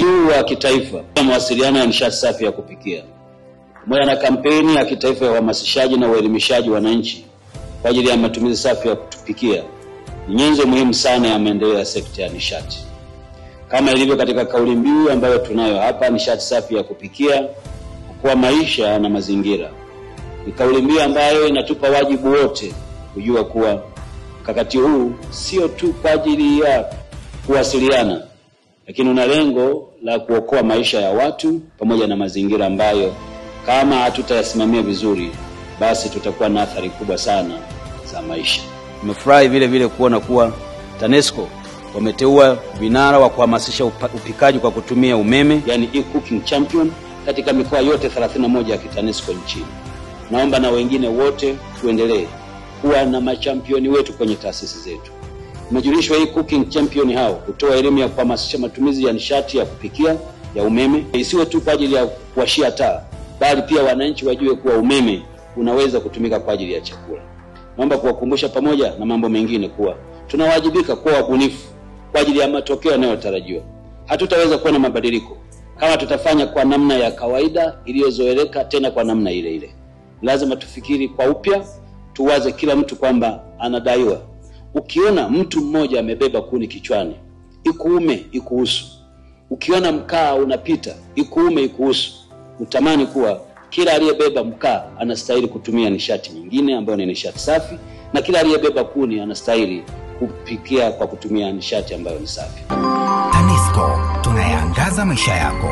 Mradi huu wa kitaifa wa mawasiliano ya nishati safi ya kupikia pamoja na kampeni ya kitaifa ya uhamasishaji na uelimishaji wananchi kwa ajili ya matumizi safi ya kupikia ni nyenzo muhimu sana ya maendeleo ya sekta ya nishati. Kama ilivyo katika kauli mbiu ambayo tunayo hapa, nishati safi ya kupikia, kwa maisha na mazingira. Ni kauli mbiu ambayo inatupa wajibu wote kujua kuwa mkakati huu sio tu kwa ajili ya kuwasiliana, lakini una lengo la kuokoa maisha ya watu pamoja na mazingira ambayo kama hatutayasimamia vizuri basi tutakuwa na athari kubwa sana za maisha. Nimefurahi vile vile kuona kuwa TANESCO wameteua vinara wa kuhamasisha upikaji kwa kutumia umeme, yani e-cooking champion, katika mikoa yote 31 ya TANESCO nchini. Naomba na wengine wote tuendelee kuwa na machampioni wetu kwenye taasisi zetu. Nimejulishwa e-cooking champion hao kutoa elimu ya kuhamasisha matumizi ya nishati ya kupikia ya umeme, isiwe tu kwa ajili ya kuwashia taa, bali pia wananchi wajue kuwa umeme unaweza kutumika kwa ajili ya chakula. Naomba kuwakumbusha pamoja na mambo mengine kuwa tunawajibika kuwa wabunifu kwa ajili ya matokeo yanayotarajiwa. Hatutaweza kuwa na mabadiliko kama tutafanya kwa namna ya kawaida iliyozoeleka tena kwa namna ile ile. Lazima tufikiri kwa upya, tuwaze kila mtu kwamba anadaiwa. Ukiona mtu mmoja amebeba kuni kichwani, ikuume ikuhusu. Ukiona mkaa unapita, ikuume ikuhusu. Utamani kuwa kila aliyebeba mkaa anastahili kutumia nishati nyingine ambayo ni nishati safi, na kila aliyebeba kuni anastahili kupikia kwa kutumia nishati ambayo ni safi. TANESCO, tunayaangaza maisha yako.